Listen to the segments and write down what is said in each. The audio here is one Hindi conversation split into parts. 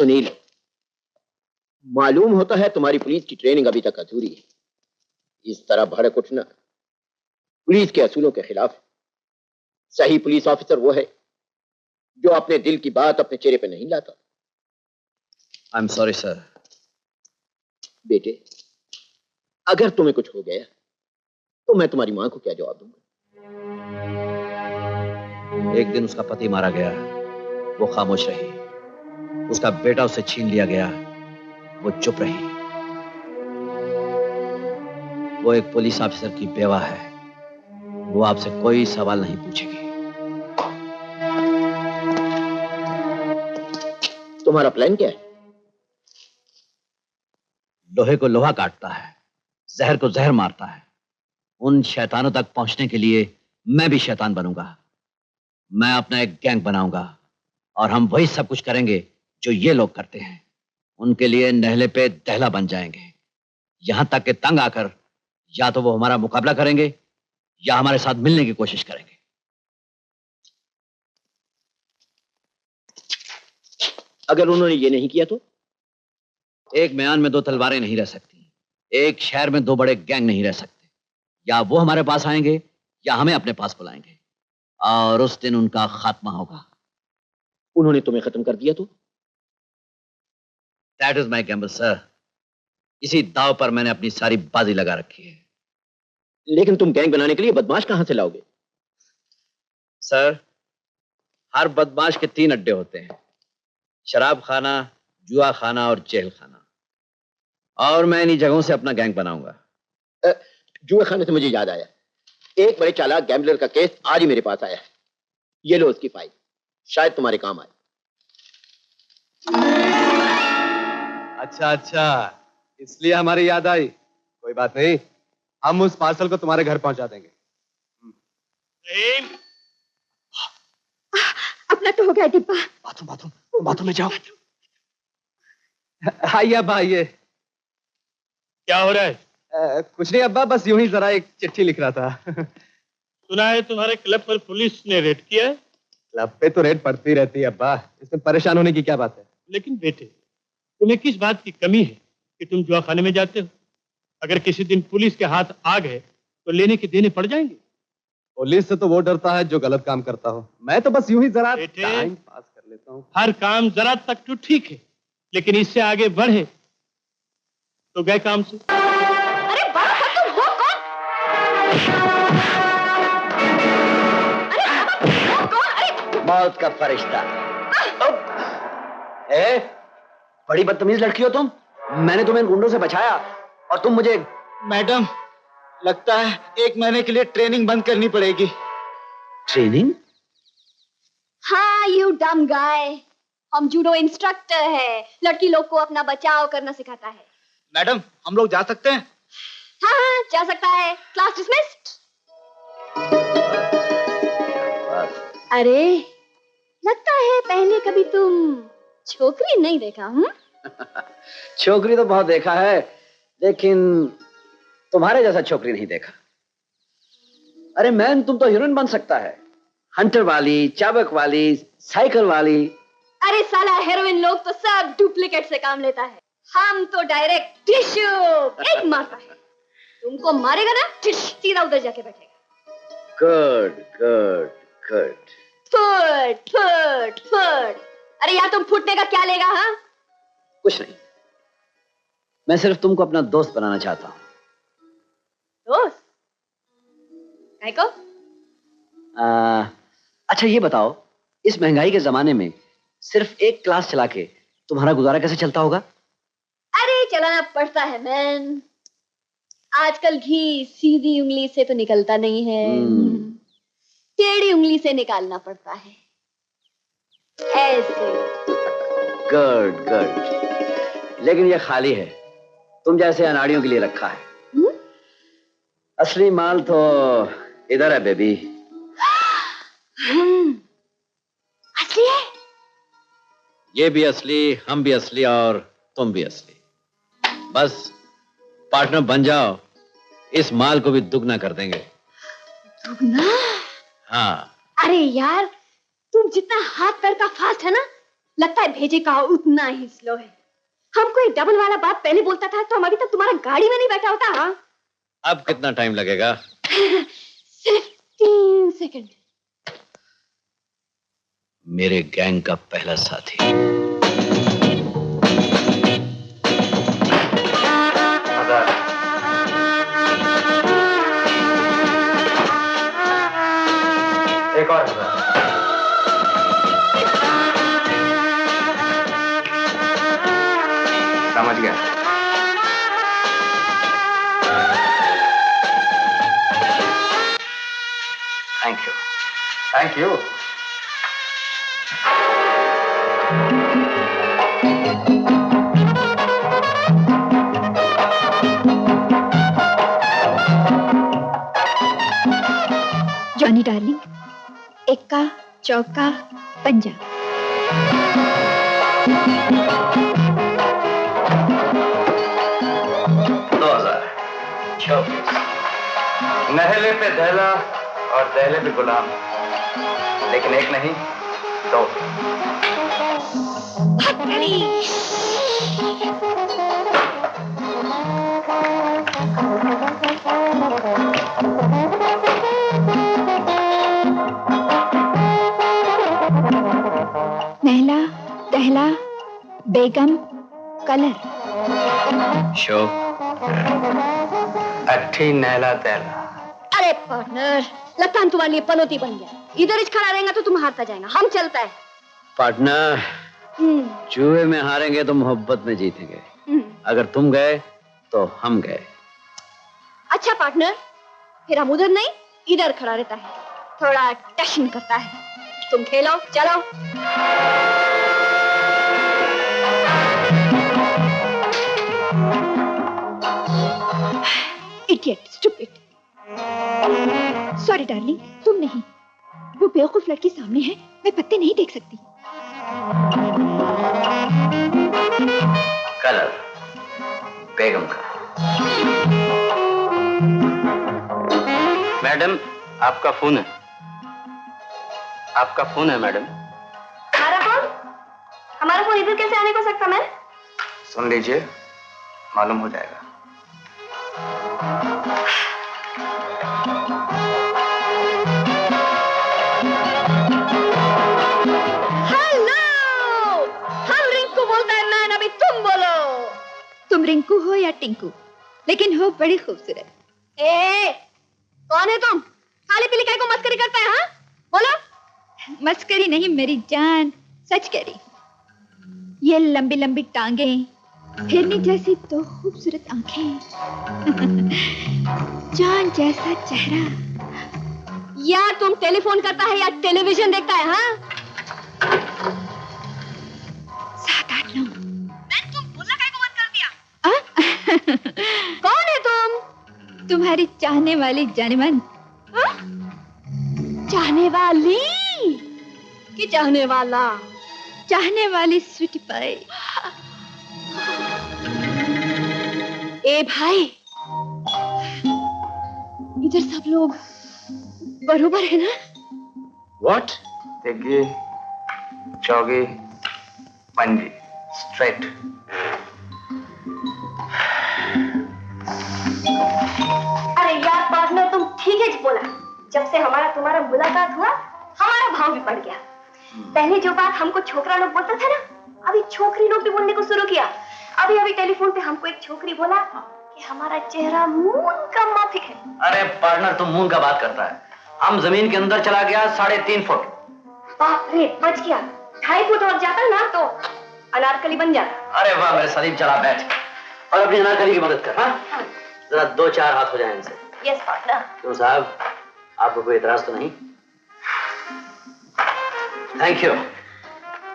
सुनील, मालूम होता है तुम्हारी पुलिस की ट्रेनिंग अभी तक अधूरी है। इस तरह भड़क उठना पुलिस के असूलों के खिलाफ है। सही पुलिस ऑफिसर वो है जो अपने दिल की बात अपने चेहरे पे नहीं लाता। I am sorry sir. बेटे, अगर तुम्हें कुछ हो गया तो मैं तुम्हारी मां को क्या जवाब दूंगा? एक दिन उसका पति मारा गया, वो खामोश रही। उसका बेटा उसे छीन लिया गया, वो चुप रही। वो एक पुलिस ऑफिसर की बेवा है, वो आपसे कोई सवाल नहीं पूछेगी। तुम्हारा प्लान क्या है? लोहे को लोहा काटता है, जहर को जहर मारता है। उन शैतानों तक पहुंचने के लिए मैं भी शैतान बनूंगा। मैं अपना एक गैंग बनाऊंगा और हम वही सब कुछ करेंगे जो ये लोग करते हैं। उनके लिए नहले पे दहला बन जाएंगे, यहां तक कि तंग आकर या तो वो हमारा मुकाबला करेंगे या हमारे साथ मिलने की कोशिश करेंगे। अगर उन्होंने ये नहीं किया तो? एक म्यान में दो तलवारें नहीं रह सकती, एक शहर में दो बड़े गैंग नहीं रह सकते। या वो हमारे पास आएंगे या हमें अपने पास बुलाएंगे, और उस दिन उनका खात्मा होगा। उन्होंने तुम्हें खत्म कर दिया तो? That is my Gamble sir. इसी दाव पर मैंने अपनी सारी बाजी लगा रखी है। लेकिन तुम गैंग बनाने के लिए बदमाश कहां से लाओगे? सर, हर बदमाश के 3 अड्डे होते हैं, शराब खाना, जुआ खाना और जेल खाना। और मैं इन्हीं जगहों से अपना गैंग बनाऊंगा। जुए खाने से मुझे याद आया, एक बड़े चालाक गैम्बलर का केस आज ही मेरे पास आया है। ये लो उसकी फाइल, शायद तुम्हारे काम आए। अच्छा अच्छा, इसलिए हमारी याद आई। कोई बात नहीं, हम उस पार्सल को तुम्हारे घर पहुंचा देंगे। अपना तो हो गया डिब्बा। बाथरूम बाथरूम बाथरूम में जाओ। आइए अब्बा आइए। क्या हो रहा है? कुछ नहीं अब्बा, बस यूं ही जरा एक चिट्ठी लिख रहा था। सुना है तुम्हारे क्लब पर पुलिस ने रेड किया है? क्लब पे तो रेड पड़ती रहती है अब्बा, इसमें परेशान होने की क्या बात है? लेकिन बेटे, तुम्हें किस बात की कमी है कि तुम जुआ खाने में जाते हो? अगर किसी दिन पुलिस के हाथ आ गए तो लेने के देने पड़ जाएंगे। पुलिस से तो वो डरता है जो गलत काम करता हो, मैं तो बस यूं ही जरा टाइम पास कर लेता हूँ। हर काम जरा तक तो ठीक है, लेकिन इससे आगे बढ़े तो गए काम से। अरे बाबा, तुम हो कौन? अरे बाबा, हो कौन? अरे मौत का फरिश्ता। बड़ी बदतमीज लड़की हो तुम। मैंने तुम्हें इन गुंडों से बचाया और तुम मुझे। मैडम, लगता है 1 महीने के लिए ट्रेनिंग बंद करनी पड़ेगी। ट्रेनिंग? हाँ, यू डम गाय। हम जूडो इंस्ट्रक्टर है, लड़की लोग को अपना बचाव करना सिखाता है। मैडम, हम लोग जा सकते हैं? हाँ हाँ, जा सकता है। Class dismissed. अरे, लगता है पहले कभी तुम छोकरी नहीं देखा। छोकरी तो बहुत देखा है, लेकिन तुम्हारे जैसा छोकरी नहीं देखा। अरे मैन, तुम तो हीरोइन बन सकता है, हंटर वाली, चाबक वाली, साइकिल वाली। अरे साला, हेरोइन लोग तो सब डुप्लीकेट से काम लेता है, हम तो डायरेक्ट टिश्यू एक मारता है। तुमको मारेगा ना, सीधा उधर जाके बैठेगा। Good good good. Foot foot foot. अरे यार, तुम फुटने का क्या लेगा? हाँ, कुछ नहीं, मैं सिर्फ तुमको अपना दोस्त बनाना चाहता हूँ। दोस्त? काय को? अच्छा ये बताओ, इस महंगाई के जमाने में सिर्फ एक क्लास चला के तुम्हारा गुजारा कैसे चलता होगा? अरे चलाना पड़ता है मैन। आजकल घी सीधी उंगली से तो निकलता नहीं है, टेढ़ी उंगली से निकालना पड़ता है, ऐसे। Good good. लेकिन ये खाली है, तुम जैसे अनाड़ियों के लिए रखा है। असली माल तो इधर है बेबी। असली है? ये भी असली, हम भी असली और तुम भी असली। बस पार्टनर बन जाओ, इस माल को भी दुगना कर देंगे। दुगना? हाँ। अरे यार, तुम जितना हाथ पैर का फास्ट है ना, लगता है भेजे का उतना ही स्लो है। हमको एक डबल वाला बात पहले बोलता था तो हम अभी तक तुम्हारा गाड़ी में नहीं बैठा होता। हाँ अब कितना टाइम लगेगा? सिर्फ 3 सेकंड। मेरे गैंग का पहला साथी। एक और समझ गया। Thank you, thank you. Johnny darling, इक्का चौका पंजा। नहले पे दहला और दहले पे गुलाम, लेकिन एक नहीं दो। नहला दहला बेगम कलर। शो अट्ठी नहला दहला। अरे पार्टनर, लगता है तुम्हारे लिए पनौती बन गया। इधर ही खड़ा रहेगा तो तुम हारता जाएगा। हम चलता है। पार्टनर, जुए में हारेंगे तो मोहब्बत में जीतेंगे। अगर तुम गए तो हम गए। अच्छा पार्टनर, फिर हम उधर नहीं इधर खड़ा रहता है, थोड़ा टशन करता है। तुम खेलो, चलो। Idiot, stupid. सॉरी डार्लिंग, तुम नहीं, वो बेवकूफ लड़की सामने है, मैं पत्ते नहीं देख सकती। कलर बेगम का। मैडम, आपका फोन है। आपका फोन है मैडम। हमारा फोन? हमारा फोन इधर कैसे आने को सकता? मैं सुन लीजिए, मालूम हो जाएगा। तुम रिंकू हो या टिंकू, लेकिन हो बड़ी खूबसूरत। ए, कौन है तुम? खाली पीली काय को मस्करी करता है? हाँ बोलो। मस्करी नहीं मेरी जान, सच कह रही। ये लंबी लंबी टांगें, हिरनी जैसी दो खूबसूरत आंखें, जान जैसा चेहरा। या तुम टेलीफोन करता है या टेलीविजन देखता है? हाँ 7 8 9। कौन है तुम? तुम्हारी चाहने वाली जानेमन। चाहने वाली कि चाहने वाला? चाहने वाली स्वीटी पाई। ए भाई, इधर सब लोग बरोबर है ना? What? तिग्गी, चौगी, पंजी, स्ट्रेट। अरे यार पार्टनर, तुम ठीक है बोला। जब से हमारा तुम्हारा मुलाकात हुआ, हमारा भाव भी बढ़ गया। पहले जो बात हमको छोकरा लोग बोलते थे ना, अभी छोकरी लोग भी बोलने को शुरू किया। अभी अभी टेलीफोन पे हमको एक छोकरी बोला कि हमारा चेहरा मून का माफिक है। अरे पार्टनर, तुम मून का बात करता है। हम जमीन के अंदर चला गया 3.5 फुट। बाप रे, बच गया। 2.5 फुट और जाता ना तो अनारकली बन जाता। अरे वाह मेरे सलीम, चला बैठ और अपनी अनारकली की मदद कर। हाँ जरा 2-4 हाथ हो जाए इनसे। Yes partner. क्यों साहब, आपको कोई इतराज तो नहीं? Thank you.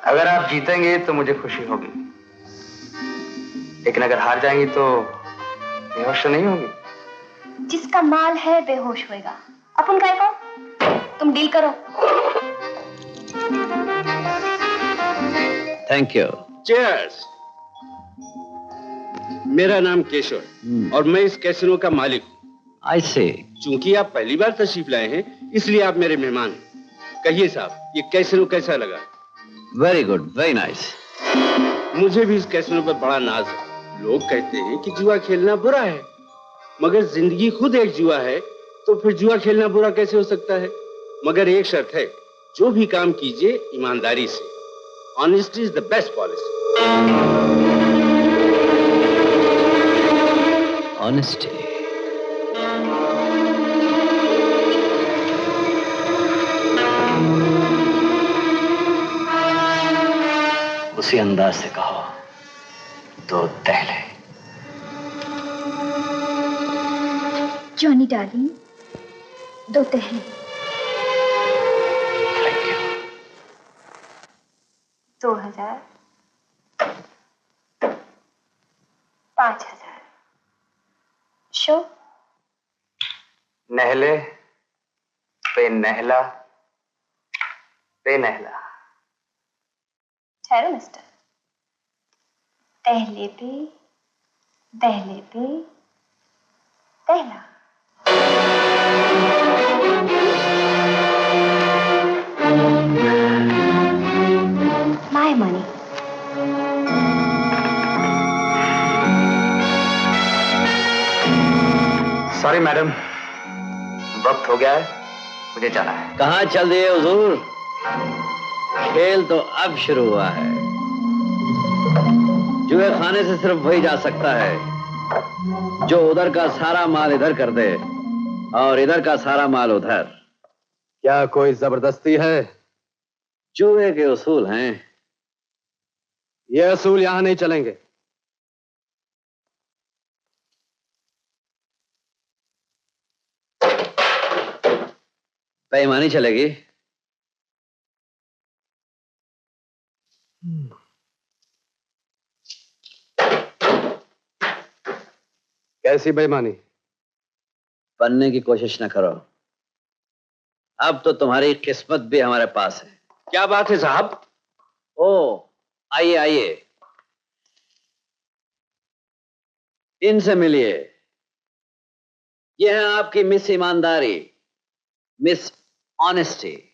अगर आप जीतेंगे तो मुझे खुशी होगी, लेकिन अगर हार जाएंगी तो बेहोश तो नहीं होगी। जिसका माल है बेहोश होएगा। अपन काय को? तुम डील करो। Thank you. चीयर्स। मेरा नाम केशव है और मैं इस कैसीनो का मालिक हूँ। आई से। चूंकि आप पहली बार तशरीफ लाए हैं, इसलिए आप मेरे मेहमान हैं। कहिए साहब, ये कैसीनो कैसा लगा? Very good, very nice. मुझे भी इस कैसीनो पर बड़ा नाज है। लोग कहते हैं कि जुआ खेलना बुरा है, मगर जिंदगी खुद एक जुआ है, तो फिर जुआ खेलना बुरा कैसे हो सकता है? मगर एक शर्त है, जो भी काम कीजिए ईमानदारी से। Honesty is the best policy. Honesty. उसी अंदाज से कहो, दो दहले। जॉनी डार्लिंग, दो दहले। Thank you. 2000, 5000। शो। नहले पे नहला पे नहला। ठहरो मिस्टर। दहले पे दहला। My money. सॉरी मैडम, वक्त हो गया है, मुझे जाना है। कहाँ चल दिए हुजूर? खेल तो अब शुरू हुआ है। जुए खाने से सिर्फ वही जा सकता है जो उधर का सारा माल इधर कर दे और इधर का सारा माल उधर। क्या कोई जबरदस्ती है? जुए के उसूल हैं। ये असूल यहां नहीं चलेंगे। बेईमानी चलेगी। कैसी बेईमानी? बनने की कोशिश न करो। अब तो तुम्हारी किस्मत भी हमारे पास है। क्या बात है साहब? ओ, आइए आइए, इनसे मिलिए। ये है आपकी मिस ईमानदारी, मिस ऑनेस्टी।